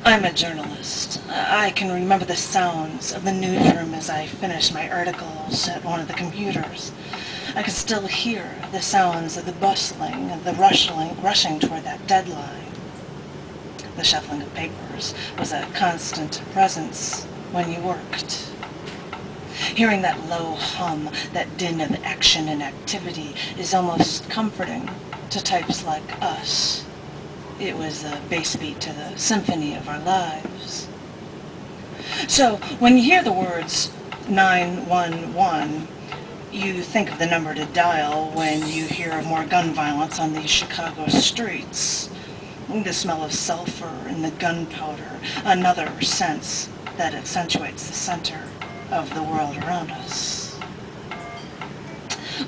I'm a journalist. I can remember the sounds of the newsroom as I finished my articles at one of the computers. I can still hear the sounds of the bustling and the rushing toward that deadline. The shuffling of papers was a constant presence when you worked. Hearing that low hum, that din of action and activity, is almost comforting to types like us. It was the bass beat to the symphony of our lives. So, when you hear the words 911, you think of the number to dial when you hear of more gun violence on these Chicago streets. The smell of sulfur and the gunpowder, another sense that accentuates the center of the world around us.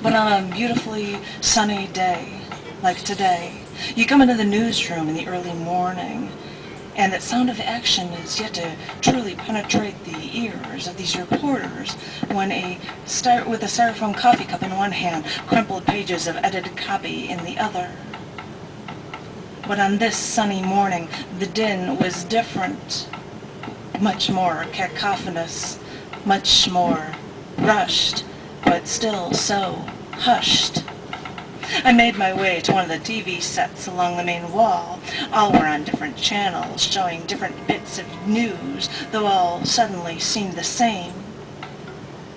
But on a beautifully sunny day, like today, you come into the newsroom in the early morning, and that sound of action is yet to truly penetrate the ears of these reporters when with a styrofoam coffee cup in one hand, crumpled pages of edited copy in the other. But on this sunny morning, the din was different, much more cacophonous, much more rushed, but still so hushed. I made my way to one of the TV sets along the main wall. All were on different channels, showing different bits of news, though all suddenly seemed the same.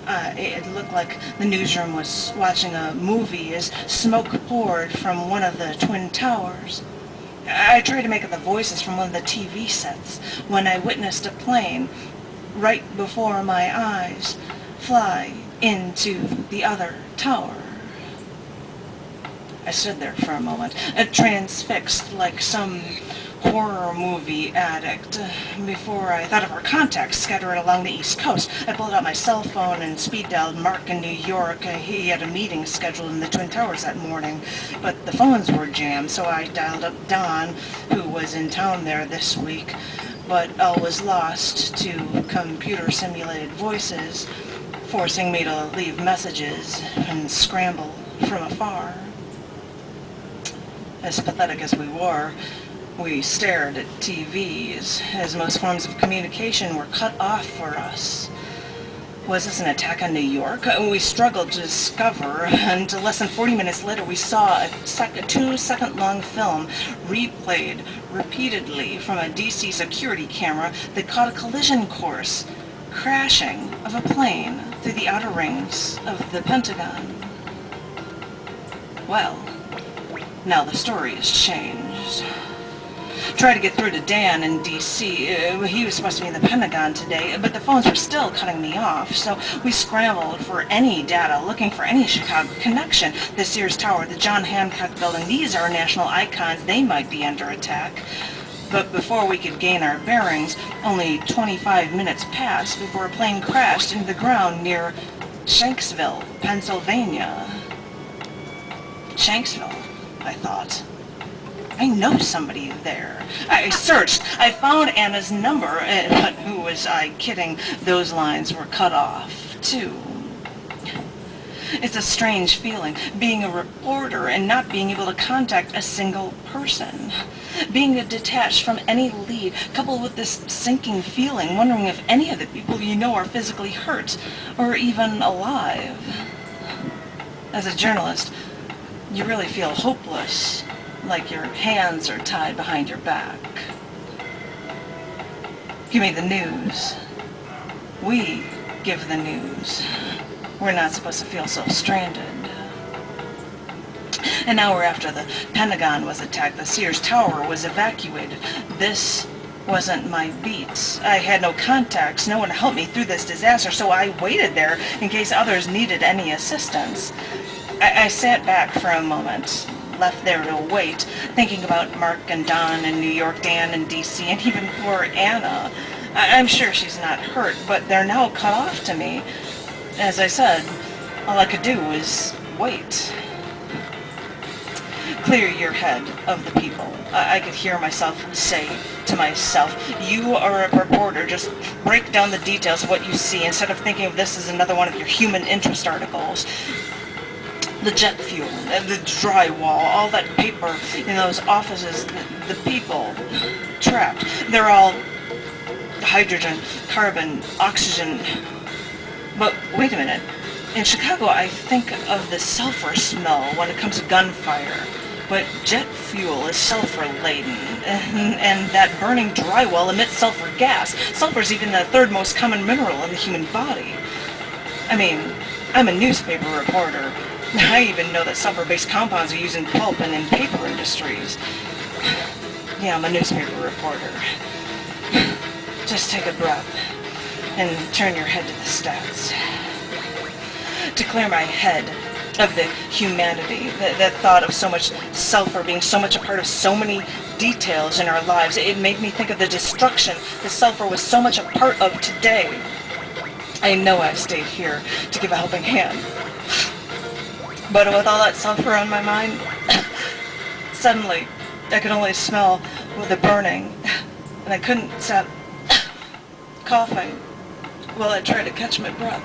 It looked like the newsroom was watching a movie as smoke poured from one of the twin towers. I tried to make out the voices from one of the TV sets when I witnessed a plane, right before my eyes, fly into the other tower. I stood there for a moment, transfixed like some horror movie addict, before I thought of our contacts scattered along the East Coast. I pulled out my cell phone and speed-dialed Mark in New York. He had a meeting scheduled in the Twin Towers that morning, but the phones were jammed, so I dialed up Don, who was in town there this week, but all was lost to computer-simulated voices, forcing me to leave messages and scramble from afar. As pathetic as we were, we stared at TVs as most forms of communication were cut off for us. Was this an attack on New York? We struggled to discover, until less than 40 minutes later we saw a 2-second-long film replayed repeatedly from a DC security camera that caught a collision course, crashing of a plane through the outer rings of the Pentagon. Well, now the story has changed. Tried to get through to Dan in D.C. He was supposed to be in the Pentagon today, but the phones were still cutting me off, so we scrambled for any data, looking for any Chicago connection. The Sears Tower, the John Hancock Building, these are national icons. They might be under attack. But before we could gain our bearings, only 25 minutes passed before a plane crashed into the ground near Shanksville, Pennsylvania. Shanksville, I thought. I know somebody there. I searched. I found Anna's number, but who was I kidding? Those lines were cut off, too. It's a strange feeling, being a reporter and not being able to contact a single person. Being detached from any lead, coupled with this sinking feeling, wondering if any of the people you know are physically hurt, or even alive. As a journalist, you really feel hopeless, like your hands are tied behind your back. Give me the news. We give the news. We're not supposed to feel so stranded. An hour after the Pentagon was attacked, the Sears Tower was evacuated. This wasn't my beat. I had no contacts, no one to help me through this disaster, so I waited there in case others needed any assistance. I sat back for a moment, left there to wait, thinking about Mark and Don in New York, Dan in D.C., and even poor Anna. I'm sure she's not hurt, but they're now cut off to me. As I said, all I could do was wait. Clear your head of the people. I could hear myself say to myself, you are a reporter, just break down the details of what you see instead of thinking of this as another one of your human interest articles. The jet fuel, the drywall, all that paper in those offices, the people trapped. They're all hydrogen, carbon, oxygen. But wait a minute. In Chicago, I think of the sulfur smell when it comes to gunfire. But jet fuel is sulfur-laden, and that burning drywall emits sulfur gas. Sulfur is even the third most common mineral in the human body. I mean, I'm a newspaper reporter. I even know that sulfur-based compounds are used in pulp and in paper industries. Yeah, I'm a newspaper reporter. Just take a breath and turn your head to the stats. To clear my head of the humanity, that thought of so much sulfur being so much a part of so many details in our lives, it made me think of the destruction the sulfur was so much a part of today. I know I've stayed here to give a helping hand. But with all that sulfur on my mind, suddenly I could only smell the burning, and I couldn't stop coughing while I tried to catch my breath.